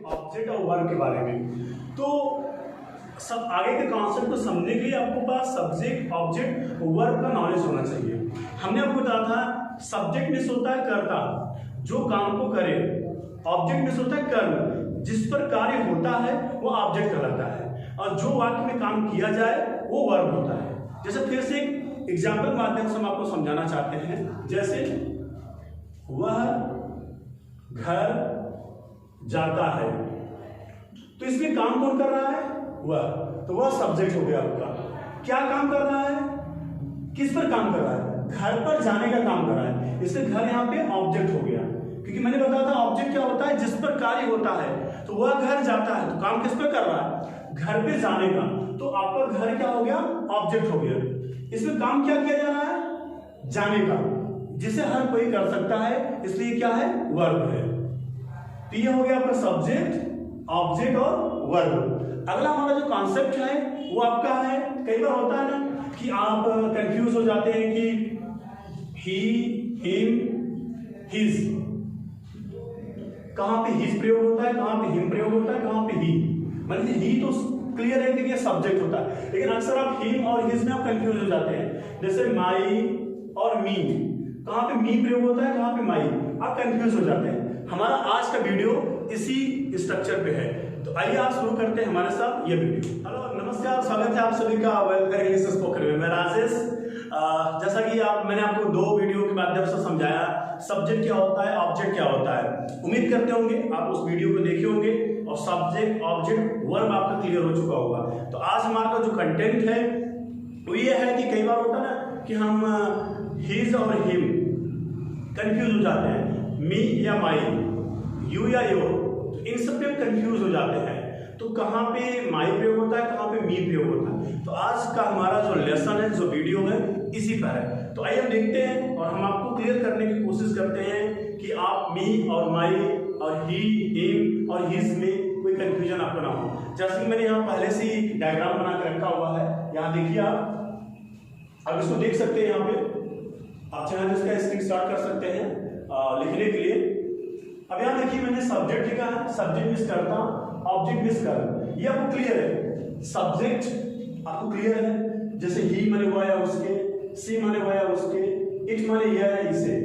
Object और verb के बारे में। तो सब आगे के कॉन्सेप्ट को समझने के लिए आपको पास सब्जेक्ट ऑब्जेक्ट वर्ब का नॉलेज होना चाहिए। हमने आपको बताया था सब्जेक्ट मीन्स होता है कर्ता, जो काम को करे। ऑब्जेक्ट मीन्स होता है कर्म, जिस पर कार्य होता है वो ऑब्जेक्ट कहलाता है, और जो वाक्य में काम किया जाए वो वर्ब होता है। जैसे फिर से एक एग्जाम्पल के माध्यम से हम आपको समझाना चाहते हैं। जैसे वह घर जाता है, तो इसमें काम कौन कर रहा है? वह। तो वह सब्जेक्ट हो गया आपका। क्या काम कर रहा है? किस पर काम कर रहा है? घर पर जाने का काम कर रहा है, इसलिए घर यहाँ पे ऑब्जेक्ट हो गया। क्योंकि मैंने बताया था ऑब्जेक्ट क्या होता है? जिस पर कार्य होता है। तो वह घर जाता है, तो काम किस पर कर रहा है? घर पे जाने का। तो आपका घर क्या हो गया? ऑब्जेक्ट हो गया। इसमें काम क्या किया जा रहा है? जाने का, जिसे हर कोई कर सकता है, इसलिए क्या है? वर्ब है। तो ये हो गया आपका सब्जेक्ट, ऑब्जेक्ट और वर्ब। अगला हमारा जो कॉन्सेप्ट है वो आपका है, कई बार होता है ना कि आप कंफ्यूज हो जाते हैं कि ही, हिम, हिज, कहां पे हिज प्रयोग होता है, कहां पे हिम प्रयोग होता है, कहां पे ही। मतलब ही तो क्लियर है कि ये सब्जेक्ट होता है, लेकिन अक्सर आप हिम और हिज में आप कंफ्यूज हो जाते हैं। जैसे माई और मी, कहां पे मी प्रयोग होता है, कहां पे माई, आप कंफ्यूज हो जाते हैं। हमारा आज का वीडियो इसी स्ट्रक्चर पे है, तो आइए आप शुरू करते हैं हमारे साथ ये वीडियो। हेलो नमस्कार, स्वागत है आप सभी का वेलफेयर इंग्लिश स्पोकन में। मैं राजेश। जैसा कि मैंने आपको 2 वीडियो के माध्यम से समझाया सब्जेक्ट क्या होता है, ऑब्जेक्ट क्या होता है। उम्मीद करते होंगे आप उस वीडियो को देखे होंगे और सब्जेक्ट ऑब्जेक्ट वर्ब आपका क्लियर हो चुका होगा। तो आज हमारा जो कंटेंट है वो ये है कि कई बार होता है ना कि हम हिज और हिम कंफ्यूज हो जाते हैं, मी या माई, यू या योर, तो इन सब पे कंफ्यूज हो जाते हैं। तो कहाँ पे माई प्रयोग होता है, कहाँ पे मी प्रयोग होता है। तो आज का हमारा जो लेसन है, जो वीडियो है, इसी पर है। तो आइए हम देखते हैं और हम आपको क्लियर करने की कोशिश करते हैं कि आप मी और माई और ही, हिम और हिज में कोई कंफ्यूजन आपको ना हो। जैसे मैंने यहाँ पहले से ही डायग्राम बना के रखा हुआ है, यहाँ देखिए आप इसको देख सकते हैं। यहाँ पे आप चाहें इसका स्क्रीनशॉट कर सकते हैं लिखने के लिए। अब यहाँ देखिए मैंने सब्जेक्ट लिखा है, सब्जेक्ट मिस करता, ऑब्जेक्ट मिस कर, ये आपको क्लियर है। सब्जेक्ट आपको क्लियर है, जैसे ही माने हुआ या उसके, सी माने हुआ या उसके, इट माने यह या इसे,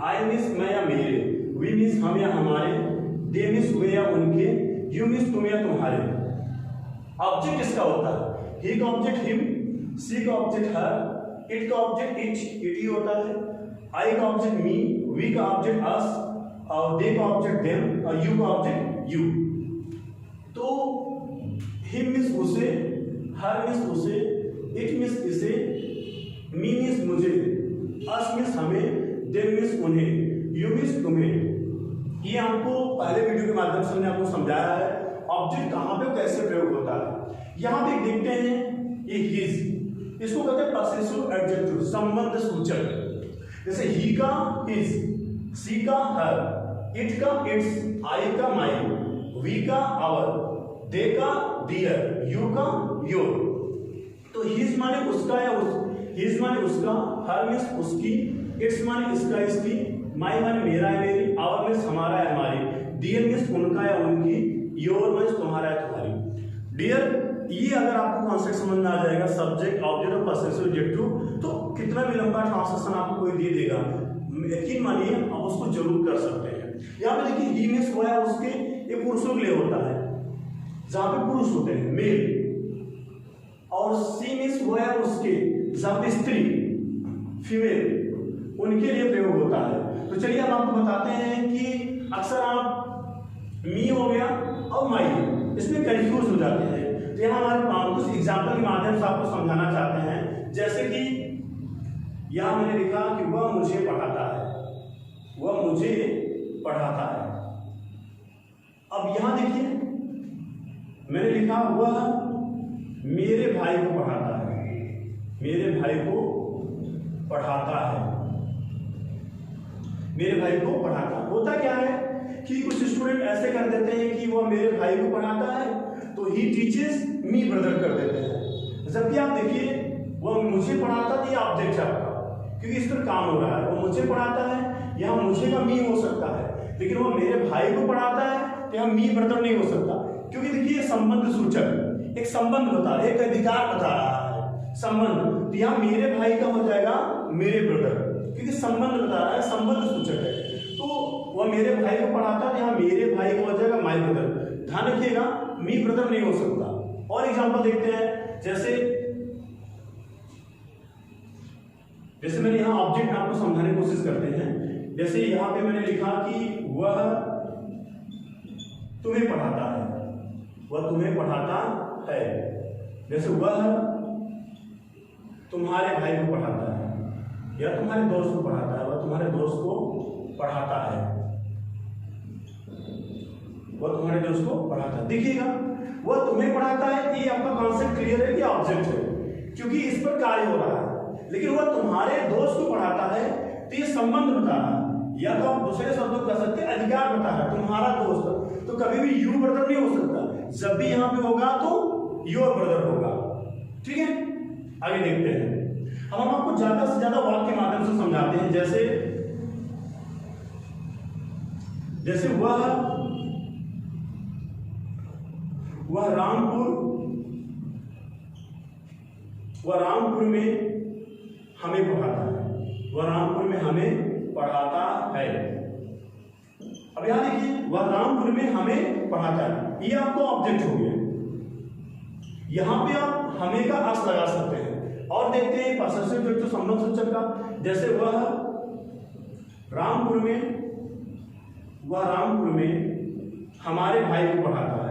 आई मिस मैं या मेरे, वी मिस हम या हमारे, दे मिस वे या उनके, यू मिस तुम या तुम्हारे। ऑब्जेक्ट इसका होता है, ही का ऑब्जेक्ट हिम, सी का ऑब्जेक्ट हर, इट का ऑब्जेक्ट इट ही होता है, आई का ऑब्जेक्ट मी, वी का ऑब्जेक्ट अस, और दे का ऑब्जेक्ट देम, और यू का ऑब्जेक्ट यू। तो हिम मिस उसे, हर मिस उसे, इट मिस इसे, मी मिस मुझे, अस मिस हमें, देम मिस उन्हें, यू मिस तुम्हें। ये हमको पहले वीडियो के माध्यम से मैंने आपको समझाया है ऑब्जेक्ट कहाँ पे कैसे प्रयोग होता है। यहाँ पे देखते हैं ये हिज, इसको कहते हैं पॉसेसिव एडजेक्टिव, संबंध सूचक। जैसे ही का हिज, सी का हर, इट का इट्स, आई का माई, वी का आवर, दे का डियर, यू का योर। तो हिज माने उसका या हिज माने उसका, हर मिस उसकी, इट्स माने इसका इसकी, माई माने मेरा या मेरी, आवर मिस हमारा या हमारी, डियर मिस उनका या उनकी, योर मिस तुम्हारा या तुम्हारी। डियर, ये अगर आपको कॉन्सेप्ट समझ में आ जाएगा सब्जेक्ट ऑब्जेक्ट और पॉसेसिव एडजेक्टिव, तो कितना भी लंबा ट्रांसलेशन आपको कोई दे देगा, यकीन मानिए आप उसको जरूर कर सकते हैं। यहाँ पे देखिए ही मिस हुआ है उसके, ये पुरुषों के लिए होता है, जहां पे पुरुष होते हैं मेल, और सी मिस हुआ है उसके, जहां पे स्त्री फीमेल, उनके लिए प्रयोग होता है। तो चलिए हम आपको बताते हैं कि अक्सर आप मी हो गया और माई, इसमें कंफ्यूज हो जाते हैं। तो यहाँ हमारे कुछ एग्जाम्पल के माध्यम से आपको समझाना चाहते हैं। जैसे कि यहाँ मैंने लिखा कि वह मुझे पढ़ाता है, वह मुझे पढ़ाता है। अब यहां देखिए मैंने लिखा वह मेरे भाई को पढ़ाता है, मेरे भाई को पढ़ाता है, मेरे भाई को पढ़ाता। होता क्या है कि कुछ स्टूडेंट ऐसे कर देते हैं कि वह मेरे भाई को पढ़ाता है तो ही टीचेस मी ब्रदर कर देते हैं। जबकि आप देखिए वह मुझे पढ़ाता है, ये ऑब्जेक्ट है आपका, क्योंकि इस पर काम हो रहा है। वो मुझे पढ़ाता है, यहाँ मुझे का मी हो सकता है, लेकिन वो मेरे भाई को पढ़ाता है तो यहाँ मी ब्रदर नहीं हो सकता, क्योंकि देखिए ये संबंध सूचक एक संबंध बता रहा है, एक अधिकार बता रहा है संबंध। तो यहाँ मेरे भाई का हो जाएगा मेरे ब्रदर, क्योंकि संबंध बता रहा है, संबंध सूचक है। तो वह मेरे भाई को पढ़ाता है, यहाँ मेरे भाई को हो जाएगा माय ब्रदर। ध्यान रखिएगा मी ब्रदर नहीं हो सकता। और एग्जाम्पल देखते हैं, जैसे मैंने यहाँ ऑब्जेक्ट आपको समझाने की कोशिश करते हैं। जैसे यहाँ पे मैंने लिखा कि वह तुम्हें पढ़ाता है, वह तुम्हें पढ़ाता है। जैसे वह तुम्हारे भाई को पढ़ाता है या तुम्हारे दोस्त को पढ़ाता है, वह तुम्हारे दोस्त को पढ़ाता है, वह तुम्हारे दोस्त को पढ़ाता है। देखिएगा वह तुम्हें पढ़ाता है, ये आपका कॉन्सेप्ट क्लियर है कि ऑब्जेक्ट है, क्योंकि इस पर कार्य हो रहा है। लेकिन वह तुम्हारे दोस्त को पढ़ाता है, तो ये संबंध बता रहा है, या तो आप दूसरे शब्दों कह सकते हैं अधिकार बता रहा है, तुम्हारा दोस्त। तो कभी भी यू ब्रदर नहीं हो सकता, जब भी यहां पे होगा तो योर ब्रदर होगा। ठीक है, आगे देखते हैं। अब हम आपको ज्यादा से ज्यादा वाक्य के माध्यम से समझाते हैं। जैसे वह रामपुर में हमें पढ़ाता है, वह रामपुर में हमें पढ़ाता है। अब यहां देखिए वह रामपुर में हमें पढ़ाता है, ये आपको ऑब्जेक्ट हो गया। यहां पे आप हमें का अर्थ लगा सकते हैं। और देखते हैं पॉसेसिव जो संबंध सूचक का। जैसे वह रामपुर में हमारे भाई को पढ़ाता है,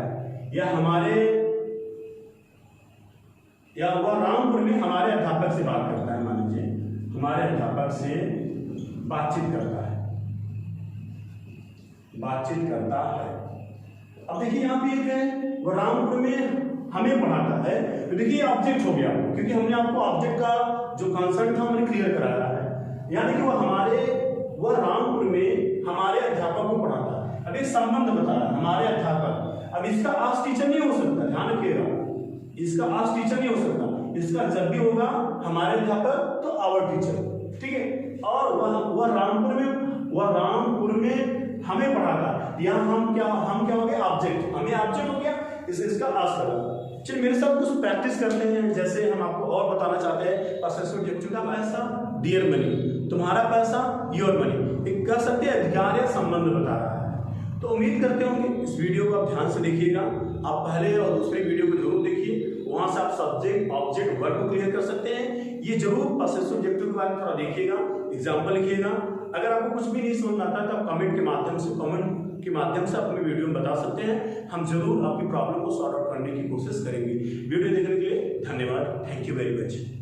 या वह रामपुर में हमारे अध्यापक से बात करता है। मान लीजिए हमारे अध्यापक से बातचीत करता है। अब देखिए यहाँ पे एक है, वह रामपुर में हमें पढ़ाता है। तो देखिए ऑब्जेक्ट हो गया, क्योंकि हमने आपको ऑब्जेक्ट का जो कॉन्सेप्ट था हमने क्लियर कराया है। यानी कि वह रामपुर में हमारे अध्यापक को पढ़ाता है। अब एक संबंध बता रहा है, हमारे अध्यापक। अब इसका आज टीचर नहीं हो सकता, ध्यान रखिएगा, इसका आज टीचर नहीं हो सकता। इसका जब भी होगा हमारे अध्यापक तो आवर टीचर। ठीक है, और वह रामपुर में हमें पढ़ाता। यहाँ हम क्या हो गया ऑब्जेक्ट, हमें ऑब्जेक्ट हो गया, इसका आस लगा। चलिए मेरे साथ कुछ प्रैक्टिस करते हैं। जैसे हम आपको और बताना चाहते हैं, पॉसेसिव का पैसा डियर मनी, तुम्हारा पैसा योर मनी। एक कह सकते हैं अधिकार या संबंध बता रहा है। तो उम्मीद करते होंगे इस वीडियो को आप ध्यान से देखिएगा। आप पहले और दूसरे वीडियो को जरूर देखिए, वहां से आप सब्जेक्ट ऑब्जेक्ट वर्ब को क्लियर कर सकते हैं। ये जरूर पॉसेसिव ऑब्जेक्टिव के बारे में थोड़ा देखिएगा, एग्जाम्पल लिखिएगा। अगर आपको कुछ भी नहीं समझ में आता है तो आप कमेंट के माध्यम से अपने वीडियो में बता सकते हैं। हम जरूर आपकी प्रॉब्लम को सॉर्ट आउट करने की कोशिश करेंगे। वीडियो देखने के लिए धन्यवाद। Thank you very much.